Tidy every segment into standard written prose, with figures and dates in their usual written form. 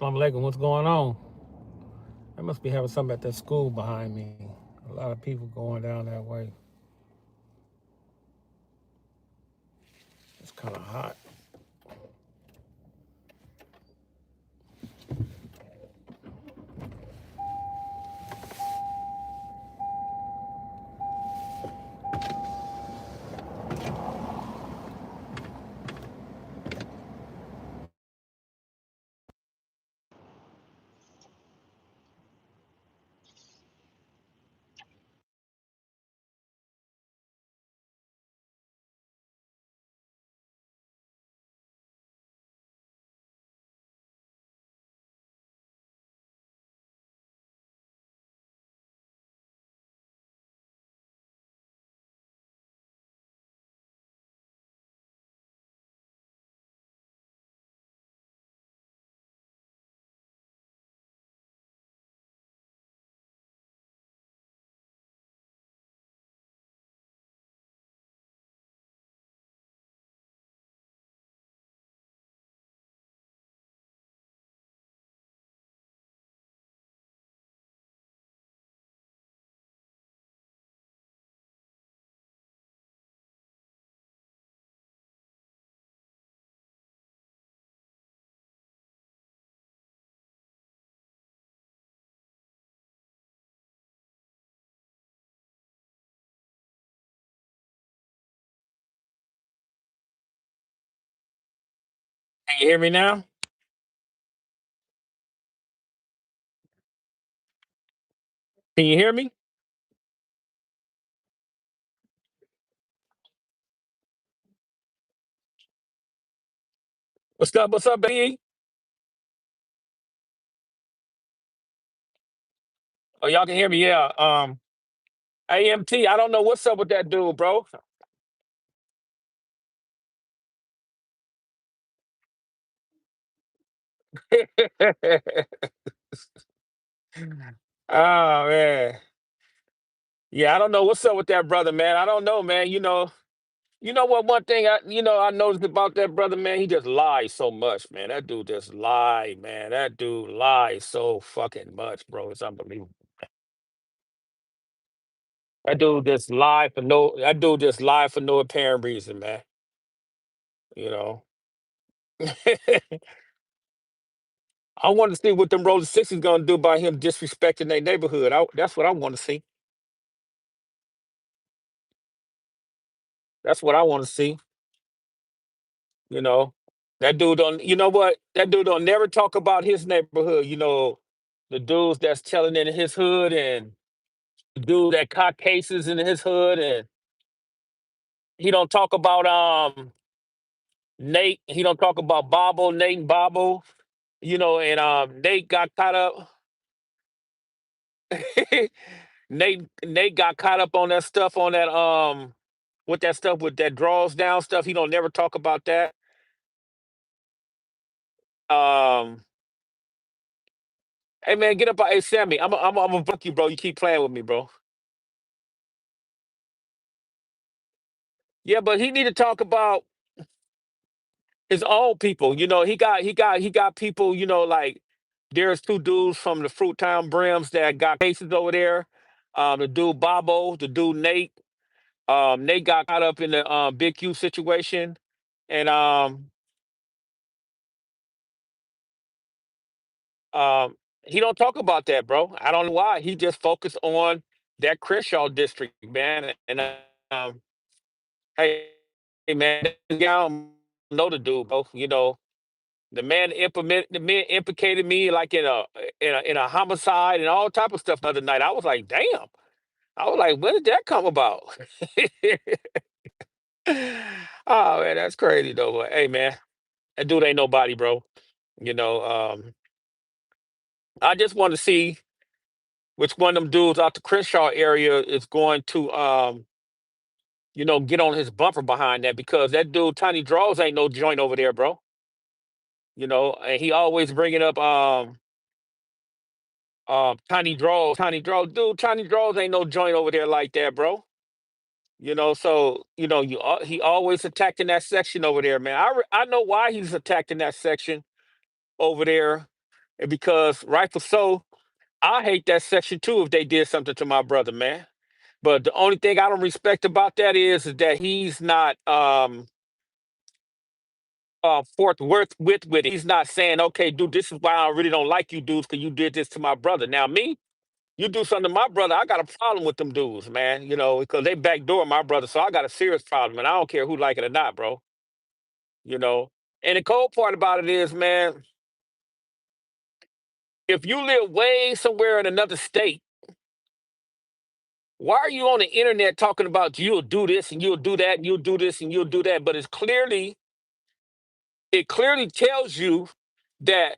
Assalamu alaikum. What's going on? I must be having something at that school behind me. A lot of people going down that way. It's kind of hot. Can you hear me now? Can you hear me? What's up? What's up, baby? Oh, y'all can hear me? Yeah. AMT. I don't know what's up with that dude, bro. Oh man. Yeah, I don't know what's up with that brother, man. I don't know, man. You know what? One thing I noticed about that brother, man. He just lies so much, man. That dude just lie, man. That dude lies so fucking much, bro. It's unbelievable. That dude just lie for no. That dude just lie for no apparent reason, man. You know. I want to see what them Roller Sixes gonna do by him disrespecting their neighborhood. That's what I want to see. That's what I want to see. You know, that dude don't. You know what? That dude don't never talk about his neighborhood. The dudes that's telling in his hood and the dude that caught cases in his hood, and he don't talk about Nate. He don't talk about Bobble, Nate and Bobble. And Nate got caught up. Nate got caught up on that stuff on that with that stuff with that draws down stuff. He don't never talk about that. Um, hey man, get up! Hey Sammy, I'm a book you, bro. You keep playing with me, bro. Yeah, but he need to talk about his own people. He got people. Like there's two dudes from the Fruit Town Brims that got cases over there. The dude Bobo, the dude Nate. Nate got caught up in the Big Q situation, and Um, he don't talk about that, bro. I don't know why. He just focused on that Crenshaw district, man. And hey, hey, man, I don't know the dude, bro. The man implicated me like in a homicide and all type of stuff the other night. I was like, damn. I was like, when did that come about? Oh man, that's crazy though. But hey, man, that dude ain't nobody, bro. You know, um, I just want to see which one of them dudes out the Crenshaw area is going to get on his bumper behind that because that dude Tiny Draws ain't no joint over there, bro. And he always bringing up Tiny Draws, dude. Tiny Draws ain't no joint over there like that, bro. So he always attacking that section over there, man. I know why he's attacking that section over there, And because rightful so, I hate that section too if they did something to my brother, man. But the only thing I don't respect about that is that he's not forthwith with it. He's not saying, okay, dude, this is why I really don't like you dudes because you did this to my brother. Now me, you do something to my brother, I got a problem with them dudes, man. Because they backdoor my brother, so I got a serious problem, and I don't care who like it or not, bro. You know. And the cold part about it is, man, if you live way somewhere in another state, why are you on the internet talking about you'll do this and you'll do that and you'll do this and you'll do that? But it clearly tells you that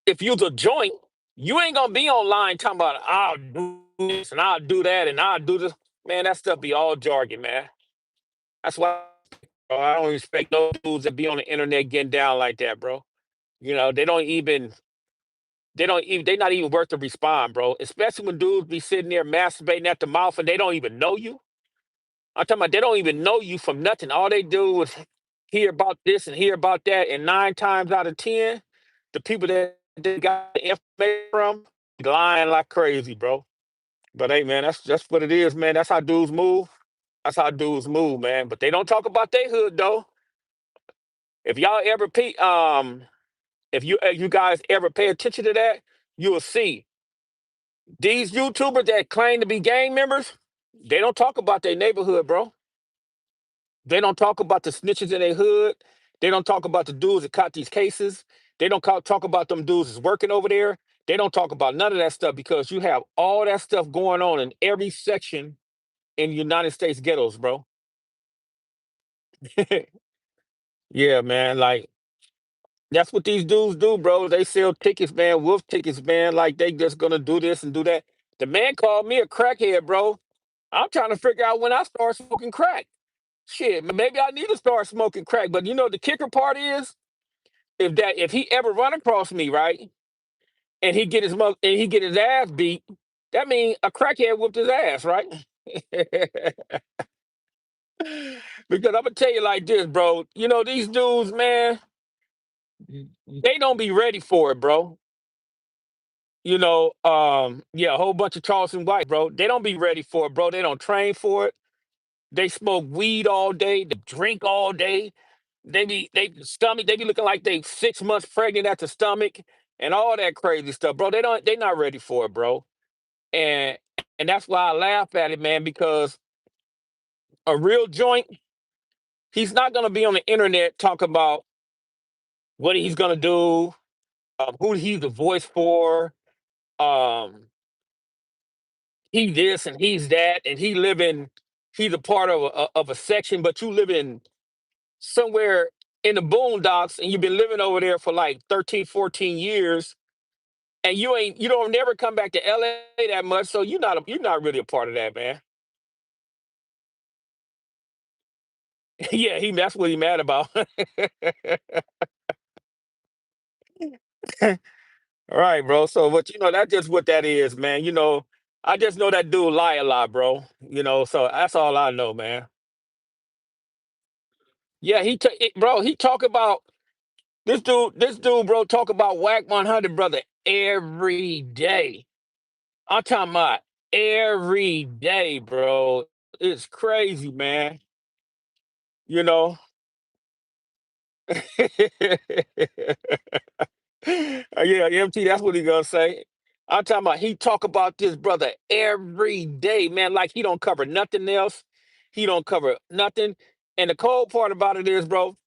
if you're the joint, you ain't gonna be online talking about I'll do this and I'll do that and I'll do this. Man, that stuff be all jargon, man. That's why bro, I don't respect no dudes that be on the internet getting down like that, bro. They're not even worth the respond, bro. Especially when dudes be sitting there masturbating at the mouth and they don't even know you. I'm talking about they don't even know you from nothing. All they do is hear about this and hear about that. And 9 times out of 10, the people that they got the information from be lying like crazy, bro. But hey, man, that's just what it is, man. That's how dudes move. That's how dudes move, man. But they don't talk about their hood though. If y'all ever if you guys ever pay attention to that, you will see these YouTubers that claim to be gang members. They don't talk about their neighborhood, bro. They don't talk about the snitches in their hood. They don't talk about the dudes that caught these cases. They don't talk about them dudes that's working over there. They don't talk about none of that stuff because you have all that stuff going on in every section in United States ghettos, bro. Yeah, man. Like that's what these dudes do, bro. They sell tickets, man, wolf tickets, man. Like they just gonna do this and do that. The man called me a crackhead, bro. I'm trying to figure out when I start smoking crack. Shit, maybe I need to start smoking crack. But the kicker part is if he ever run across me, right, and he get his ass beat, that means a crackhead whooped his ass, right? Because I'm gonna tell you like this, bro. These dudes, man, they don't be ready for it, bro. Yeah, a whole bunch of Charleston White, bro. They don't be ready for it, bro. They don't train for it. They smoke weed all day, they drink all day. They be looking like they 6 months pregnant at the stomach and all that crazy stuff, bro. They not ready for it, bro. And and that's why I laugh at it, man, because a real joint, he's not gonna be on the internet talking about what he's gonna do, who he's the voice for, um, he this and he's that, and he's a part of a section, but you live in somewhere in the boondocks and you've been living over there for like 13, 14 years and you don't never come back to LA that much, so you're not really a part of that, man. Yeah, that's what he mad about. All right, bro. So what that's just what that is, man. I just know that dude lie a lot, bro. So that's all I know, man. Yeah, bro, he talk about this dude, bro, talk about Wack 100, brother, every day. I'm talking about every day, bro. It's crazy, man. You know. Yeah, MT, that's what he gonna say. I'm talking about he talk about this brother every day, man. Like he don't cover nothing else. He don't cover nothing. And the cold part about it is, bro,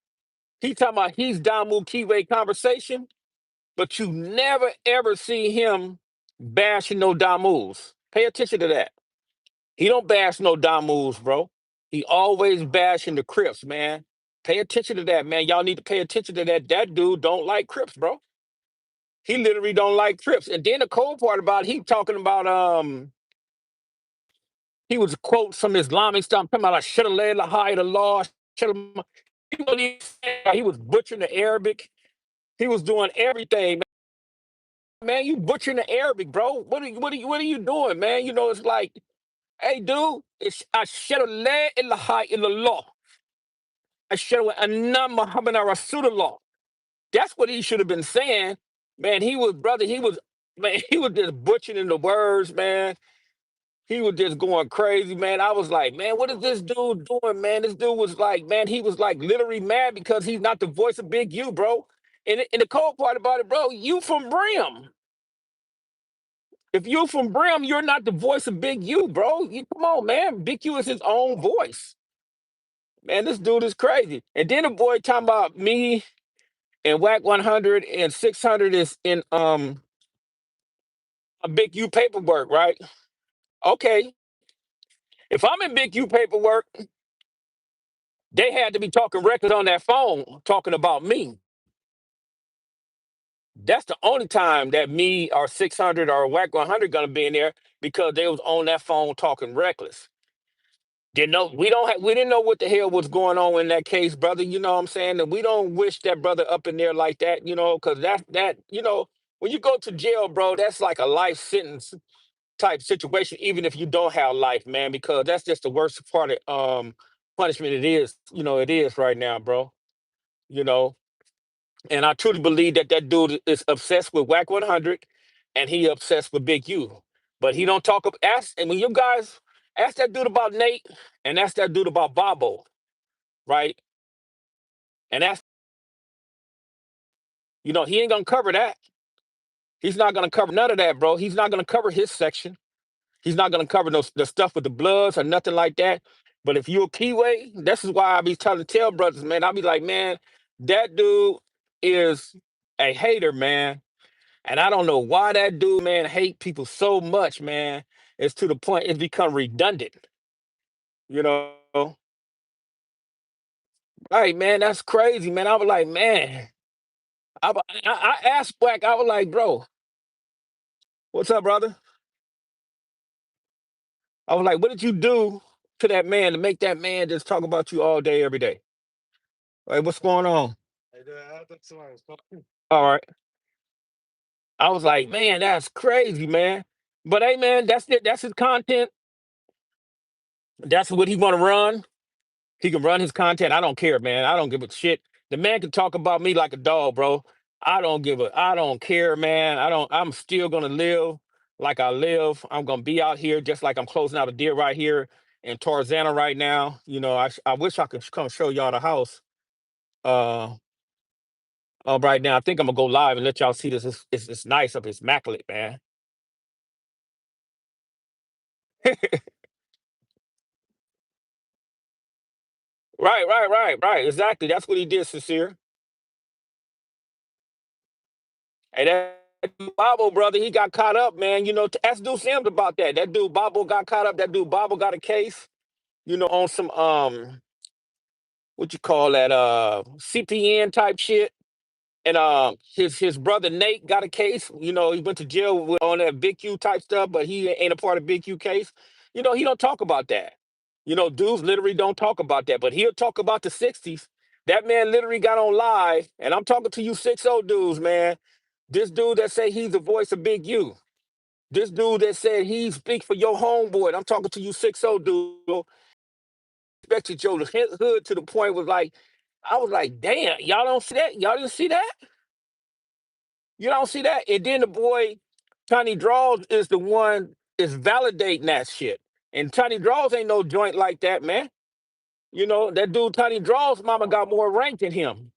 he talking about he's Damu Keyway conversation, but you never ever see him bashing no Damus. Pay attention to that. He don't bash no Damus, bro. He always bashing the Crips, man. Pay attention to that, man. Y'all need to pay attention to that. That dude don't like Crips, bro. He literally don't like Crips. And then the cold part about it, he talking about he was quote some Islamic stuff. Talking about I should have led the high the law. Should have. He was butchering the Arabic. He was doing everything, man. You butchering the Arabic, bro. What are you doing, man? It's like, hey, dude, it's I should have led in the high in the law. I should have Anna Muhammad Rasulullah. That's what he should have been saying. Man, he was brother. He was man. He was just butchering the words, man. He was just going crazy, man. I was like, man, what is this dude doing, man? This dude was like, man, he was like literally mad because he's not the voice of Big U, bro. And the cold part about it, bro, you from Brim. If you from Brim, you're not the voice of Big U, bro. You come on, man. Big U is his own voice. Man, this dude is crazy. And then the boy talking about me and Wack 100 and 600 is in a Big U paperwork, right? Okay. If I'm in Big U paperwork, they had to be talking records on that phone talking about me. That's the only time that me or 600 or Wack 100 gonna be in there because they was on that phone talking reckless. Didn't know we didn't know what the hell was going on in that case, brother. You know what I'm saying? And we don't wish that brother up in there like that, because when you go to jail, bro, that's like a life sentence type situation, even if you don't have life, man, because that's just the worst part of punishment it is right now, bro. You know, and I truly believe that that dude is obsessed with Whack 100, and he obsessed with Big U. But he don't talk. Ask and when you guys ask that dude about Nate, and ask that dude about Bobo, right? And that's he ain't gonna cover that. He's not gonna cover none of that, bro. He's not gonna cover his section. He's not gonna cover the stuff with the Bloods or nothing like that. But if you're a Keyway, this is why I be trying to tell brothers, man. I be like, man, that dude is a hater, man. And I don't know why that dude, man, hate people so much, man. It's to the point it's become redundant. You know, right, man, that's crazy, man. I was like, man. I asked Black, I was like, bro, what's up, brother? I was like, what did you do to that man to make that man just talk about you all day, every day? Like, what's going on? All right. I was like, man, that's crazy, man. But hey, man, that's it. That's his content. That's what he want to run. He can run his content. I don't care, man. I don't give a shit. The man can talk about me like a dog, bro. I don't care, man. I'm still gonna live like I live. I'm gonna be out here just like I'm closing out a deal right here in Tarzana right now. I wish I could come show y'all the house. Uh, right now, I think I'm gonna go live and let y'all see this. It's nice up. It's immaculate, man. Right, right, right, right. Exactly. That's what he did, sincere. Hey, that dude Bobo brother, he got caught up, man. Ask Dude Sims about that. That dude Bobo got caught up. That dude Bobo got a case, on some what you call that, CPN type shit. And his brother Nate got a case. He went to jail on that Big Q type stuff, but he ain't a part of Big Q case. He don't talk about that. Dudes literally don't talk about that, but he'll talk about the '60s. That man literally got on live, and I'm talking to you 60 dudes, man. This dude that say he's the voice of Big U. This dude that said he speak for your homeboy. I'm talking to you 60 dude. Respected your hood to the point was like, I was like, damn, y'all don't see that? Y'all didn't see that? You don't see that? And then the boy, Tiny Draws, is the one is validating that shit. And Tiny Draws ain't no joint like that, man. That dude Tiny Draws mama got more rank than him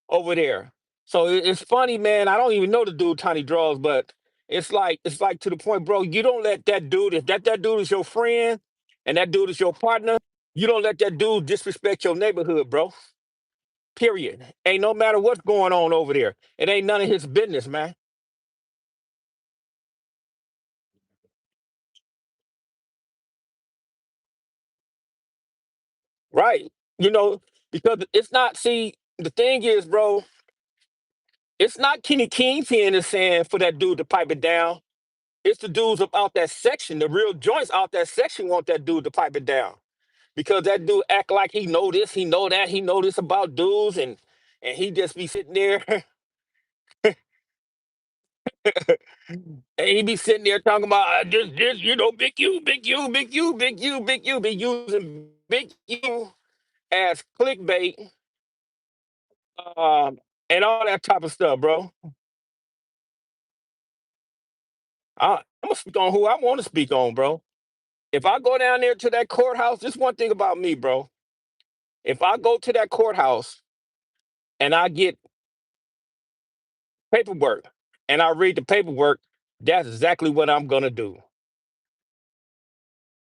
over there. So it's funny, man. I don't even know the dude Tiny Draws, but it's like to the point, bro. You don't let that dude, if that dude is your friend and that dude is your partner, you don't let that dude disrespect your neighborhood, bro. Period. Ain't no matter what's going on over there. It ain't none of his business, man. Right. You know, because it's not, see, the thing is, bro, it's not Kenny Kingpin is saying for that dude to pipe it down. It's the dudes up out that section, the real joints out that section want that dude to pipe it down. Because that dude act like he know this, he know that, he know this about dudes, and he just be sitting there and he be sitting there talking about this, big you, big you, big you, big you, big you, be using big you as clickbait, um, and all that type of stuff, bro. I'm gonna speak on who I want to speak on, bro. If I go down there to that courthouse, this one thing about me, bro. If I go to that courthouse and I get paperwork and I read the paperwork, that's exactly what I'm gonna do.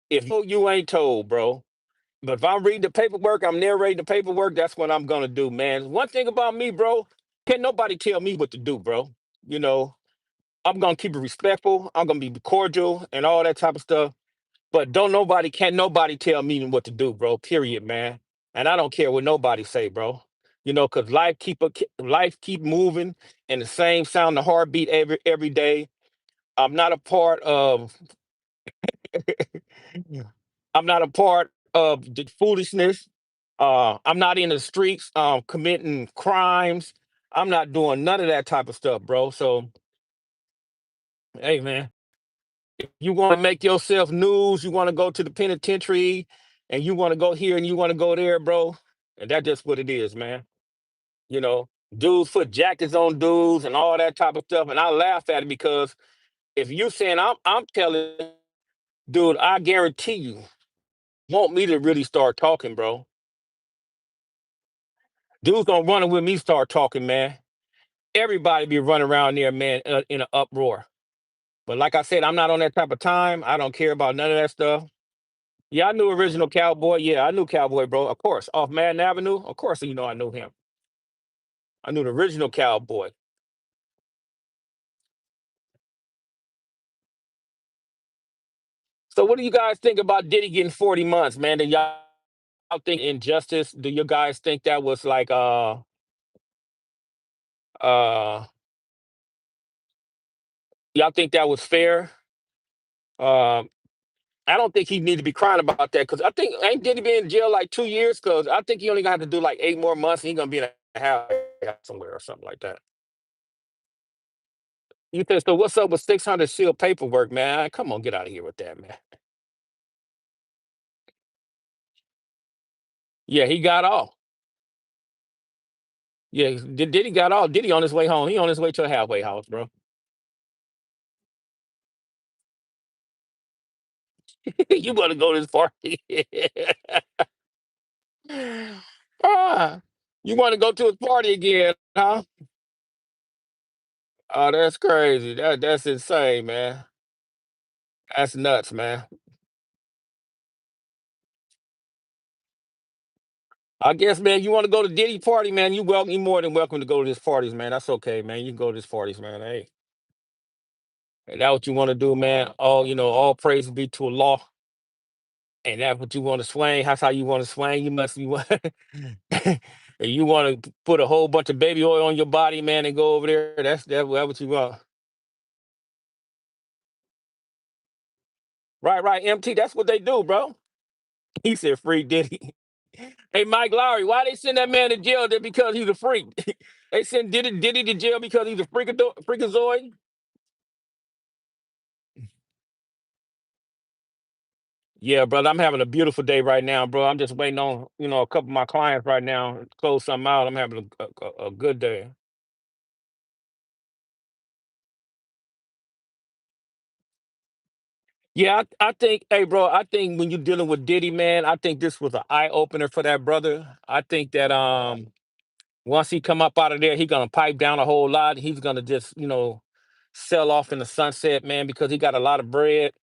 If you ain't told, bro. But if I'm reading the paperwork, I'm narrating the paperwork, that's what I'm gonna do, man. One thing about me, bro, can't nobody tell me what to do, bro. You know, I'm gonna keep it respectful, I'm gonna be cordial and all that type of stuff. But can't nobody tell me what to do, bro. Period, man. And I don't care what nobody say, bro. Cause life keep moving and the same sound, the heartbeat every day. I'm not a part of I'm not a part of the foolishness. I'm not in the streets committing crimes. I'm not doing none of that type of stuff, bro. So, hey, man, if you want to make yourself news, you want to go to the penitentiary, and you want to go here and you want to go there, bro. And that's just what it is, man. You know, dudes put jackets on dudes and all that type of stuff, and I laugh at it because if you saying I'm telling, dude, I guarantee you want me to really start talking, bro. Dudes gonna run with me, start talking, man. Everybody be running around there, man, in an uproar. But like I said, I'm not on that type of time. I don't care about none of that stuff. Yeah, I knew original Cowboy. Yeah, I knew Cowboy, bro. Of course, off Madden Avenue. Of course, I knew him. I knew the original Cowboy. So, what do you guys think about Diddy getting 40 months, man? Do y'all think injustice? Do you guys think that was like uh y'all think that was fair? Um, I don't think he need to be crying about that because I think ain't Diddy been in jail like 2 years? Because I think he only gonna have to do like 8 more months. And he gonna be in a house somewhere or something like that. You think so? What's up with 600 sealed paperwork, man? Come on, get out of here with that, man. Yeah, he got off. Yeah, Diddy got off. Diddy on his way home. He on his way to a halfway house, bro. You want to go to this party? ah, you want to go to his party again, huh? Oh, that's crazy. That's insane, man. That's nuts, man. I guess, man, you want to go to Diddy party, man. You more than welcome to go to his parties, man. That's okay, man. You can go to his parties, man. Hey, if that what you want to do, man. All praise be to Allah. And that's what you want to swing. That's how you want to swing. You must be if you want to put a whole bunch of baby oil on your body, man, and go over there. That's what you want. Right, right, MT. That's what they do, bro. He said free Diddy. Hey, Mike Lowry, why they send that man to jail just because he's a freak? They send Diddy to jail because he's a freakazoid? Yeah, brother, I'm having a beautiful day right now, bro. I'm just waiting on, a couple of my clients right now to close something out. I'm having a good day. Yeah, I think, hey, bro, I think when you're dealing with Diddy, man, I think this was an eye opener for that brother. I think that once he come up out of there, he gonna pipe down a whole lot. He's gonna just, sell off in the sunset, man, because he got a lot of bread.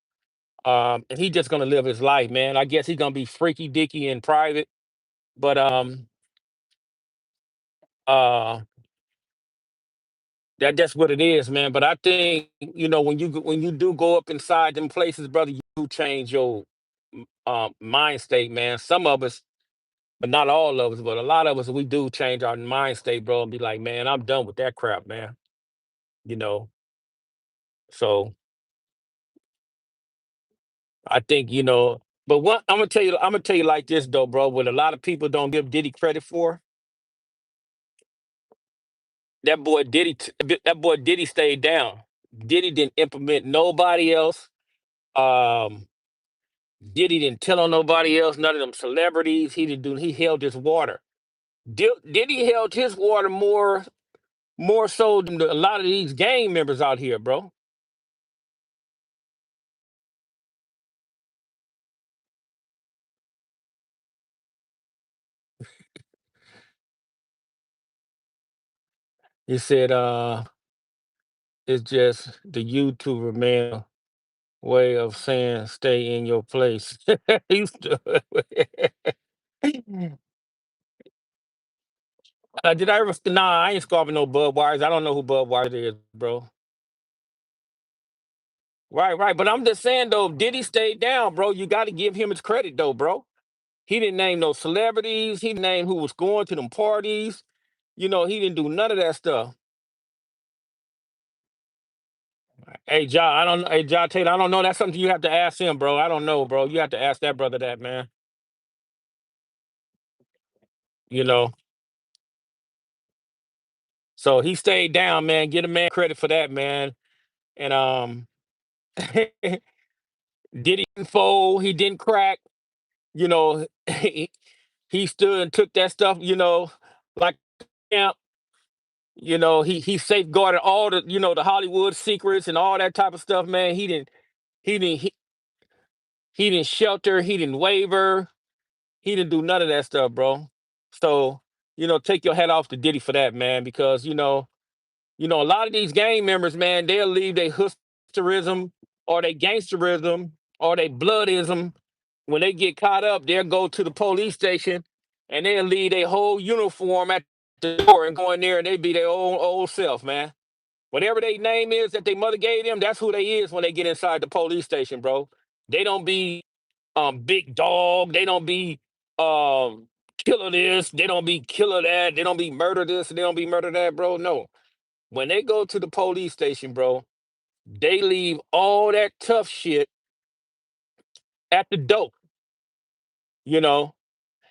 And he just gonna live his life, man. I guess he's gonna be freaky dicky in private, but uh that's what it is, man. But I think when you do go up inside them places, brother, you do change your mind state, man. Some of us, but not all of us, but a lot of us, we do change our mind state, bro, and be like, man, I'm done with that crap, man. You know, so I think But one, I'm gonna tell you like this though, bro. What a lot of people don't give Diddy credit for, that boy Diddy stayed down. Diddy didn't implement nobody else. Um, Diddy didn't tell on nobody else. None of them celebrities. He didn't do. He held his water. Diddy held his water more so than a lot of these gang members out here, bro. He said, it's just the YouTube man way of saying stay in your place. He's did I ever? Nah, I ain't scarfing no Budweiser. I don't know who Budweiser is, bro. Right, right. But I'm just saying though, Diddy stayed down, bro. You got to give him his credit though, bro. He didn't name no celebrities. He didn't name who was going to them parties. He didn't do none of that stuff. Hey, Ja, I don't. Hey, Ja Taylor, I don't know. That's something you have to ask him, bro. I don't know, bro. You have to ask that brother that, man. You know. So he stayed down, man. Get a man credit for that, man. And Diddy didn't fold. He didn't crack. You know, he stood and took that stuff. Like champ. He safeguarded all the Hollywood secrets and all that type of stuff, man. He didn't he didn't shelter. He didn't waver. He didn't do none of that stuff, bro. So, take your hat off to Diddy for that, man, because a lot of these gang members, man, they'll leave their hipsterism or their gangsterism or their bloodism. When they get caught up, they'll go to the police station and they'll leave their whole uniform at the door and go in there and they be their old self, man. Whatever their name is that their mother gave them, that's who they is when they get inside the police station, bro. They don't be big dog. They don't be um killer this. They don't be killer that. They don't be murder this. They don't be murder that, bro. No. When they go to the police station, bro, they leave all that tough shit at the door, you know,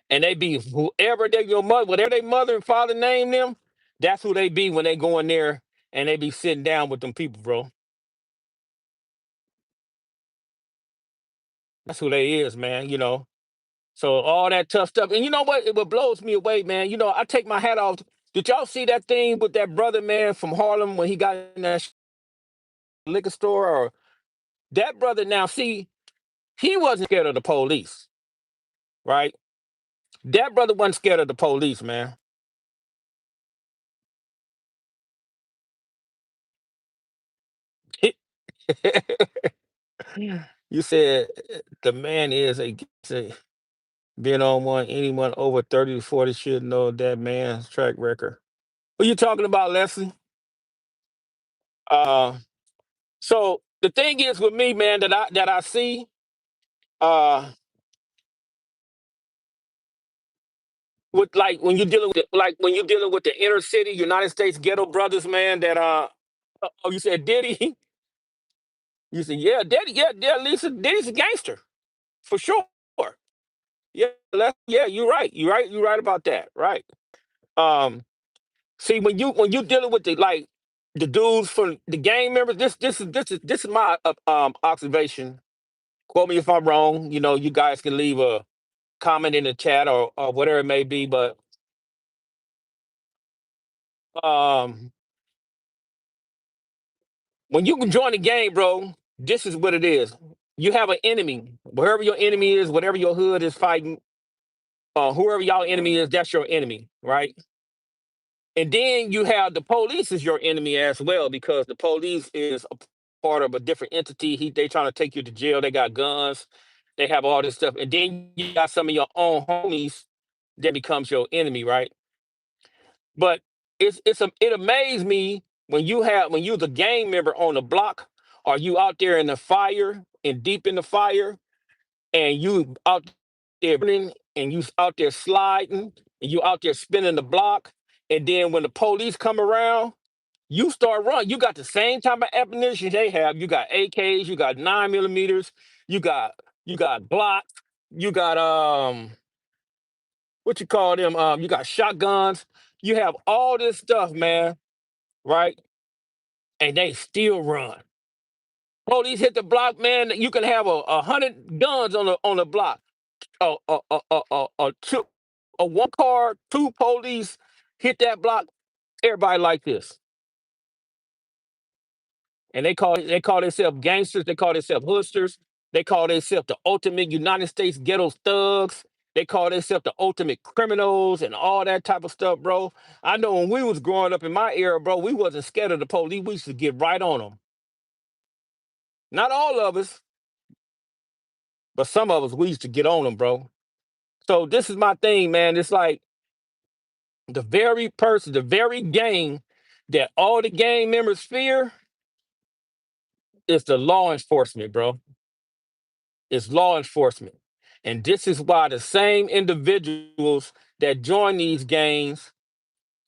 and they be whoever they your mother, whatever their mother and father name them, that's who they be when they go in there and they be sitting down with them people, bro. That's who they is, man. So all that tough stuff. And you know what? What blows me away, man. I take my hat off. Did y'all see that thing with that brother, man, from Harlem when he got in that liquor store? Or that brother now, see, he wasn't scared of the police, right? That brother wasn't scared of the police, man. You said the man is being on one, anyone over 30 to 40 should know that man's track record. What you talking about, Leslie? Uh so the thing is with me, man, that I see, uh with like when you're dealing with the inner city United States ghetto brothers, man, that oh, you said Diddy? You said, yeah, Diddy, yeah, Lisa, Diddy's a gangster, for sure. Yeah, yeah, you're right. You're right about that. Right. Um, See, when you dealing with the dudes from the gang members, this is my observation. Quote me if I'm wrong. You guys can leave a comment in the chat or whatever it may be. But um, when you can join the gang, bro, this is what it is. You have an enemy. Wherever your enemy is, whatever your hood is fighting, whoever y'all enemy is, that's your enemy, right? And then you have the police is your enemy as well because the police is a part of a different entity. They trying to take you to jail. They got guns. They have all this stuff. And then you got some of your own homies that becomes your enemy, right? But it amazed me when you the gang member on the block, or you out there in the fire and deep in the fire, and you out there running, and you out there sliding, and you out there spinning the block, and then when the police come around, you start running. You got the same type of ammunition they have. You got AKs, you got 9 millimeters, you got Glocks, you got what you call them? You got shotguns. You have all this stuff, man, right? And they still run. Police hit the block, man. You can have a hundred guns on the block. Two, a one car, two police hit that block. Everybody like this, and they call themselves gangsters. They call themselves hoodsters. They call themselves the ultimate United States ghetto thugs. They call themselves the ultimate criminals and all that type of stuff, bro. I know when we was growing up in my era, bro, we wasn't scared of the police. We used to get right on them. Not all of us, but some of us, we used to get on them, bro. So this is my thing, man. It's like the very person, the very gang that all the gang members fear is the law enforcement, bro. It's law enforcement. And this is why the same individuals that join these gangs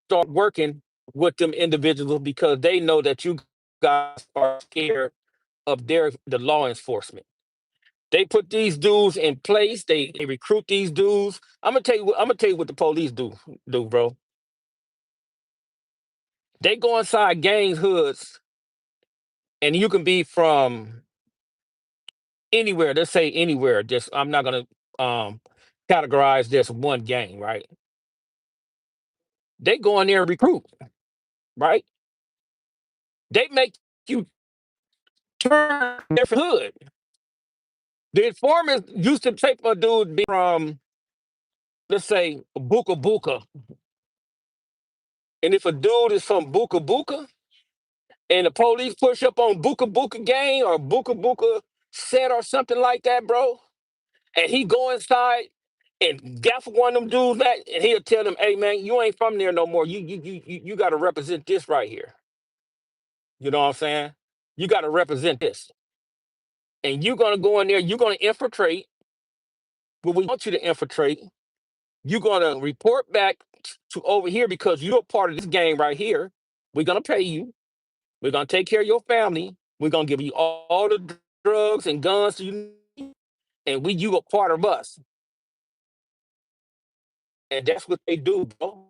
start working with them individuals because they know that you guys are scared of the law enforcement. They put these dudes in place. They recruit these dudes. I'm gonna tell you what the police do, bro. They go inside gangs hoods, and you can be from anywhere. Let's say anywhere. Just I'm not gonna um categorize this one gang, right? They go in there and recruit, right? They make you turn different hood. The informants used to take a dude from, let's say, Buka Buka. And if a dude is from Buka Buka and the police push up on Buka Buka gang or Buka Buka set or something like that, bro, and he go inside and gaff one of them dudes back, and he'll tell them, "Hey, man, you ain't from there no more. You got to represent this right here. You know what I'm saying? You got to represent this, and you're gonna go in there. You're gonna infiltrate what we want you to infiltrate. You're gonna report back to over here because you're a part of this game right here. We're gonna pay you. We're gonna take care of your family. We're gonna give you all the drugs and guns you need, and you a part of us." And that's what they do, bro.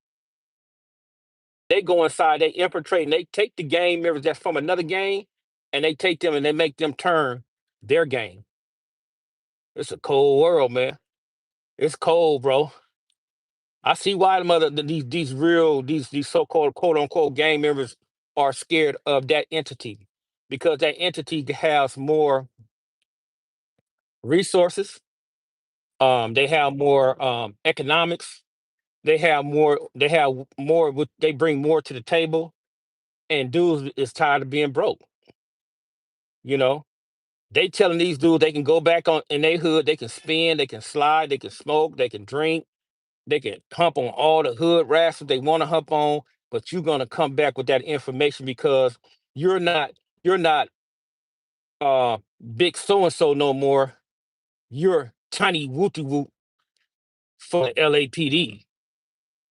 They go inside, they infiltrate, and they take the gang members that's from another gang, and they take them and they make them turn their gang. It's a cold world, man. It's cold, bro. I see why these so-called quote unquote gang members are scared of that entity because that entity has more resources. They have more economics. They have more. They bring more to the table. And dudes is tired of being broke. You know, they telling these dudes they can go back on in their hood. They can spin. They can slide. They can smoke. They can drink. They can hump on all the hood rats that they want to hump on, but you're gonna come back with that information because you're not you're not uh big so and so no more. You're tiny wooty woot from the LAPD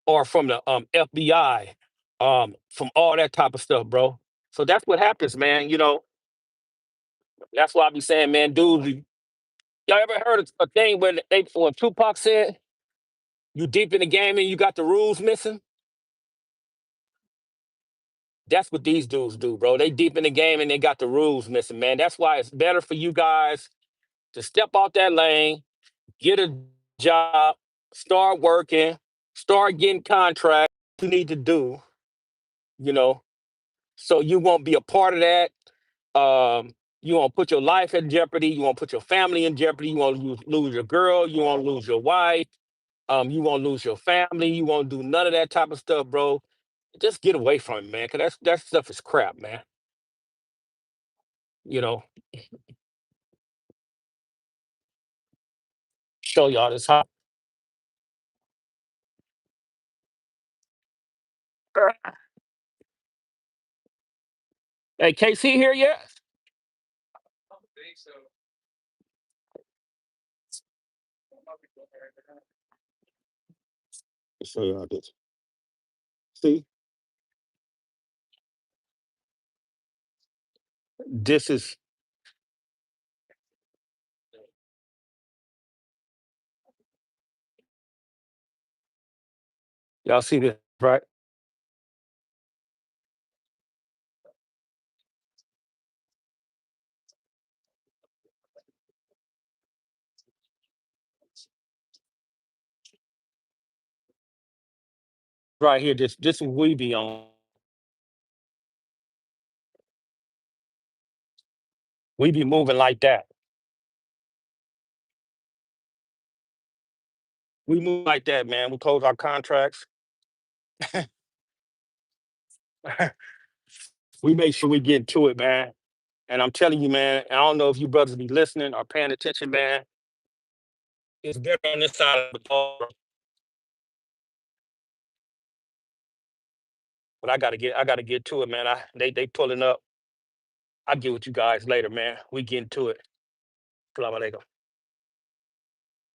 or from the FBI, from all that type of stuff, bro. So that's what happens, man. That's why I be saying, man, dudes. Y'all ever heard of a thing when Tupac said, "You deep in the game and you got the rules missing"? That's what these dudes do, bro. They deep in the game and they got the rules missing, man. That's why it's better for you guys to step out that lane, get a job, start working, start getting contracts you need to do, you know, so you won't be a part of that. You won't put your life in jeopardy. You won't put your family in jeopardy. You won't lose your girl. You won't lose your wife. You won't lose your family. You won't do none of that type of stuff, bro. Just get away from it, man. Cause that stuff is crap, man. You know, show y'all this how. Hey, KC here yet? Show y'all this. See, this is y'all see this right? Right here. This is we be on. We be moving like that. We move like that, man. We close our contracts. We make sure we get to it, man. And I'm telling you, man, I don't know if you brothers be listening or paying attention, man. It's better on this side of the ball, but I gotta get to it, man. They pulling up. I'll get with you guys later, man. We getting to it. Salam alaikum.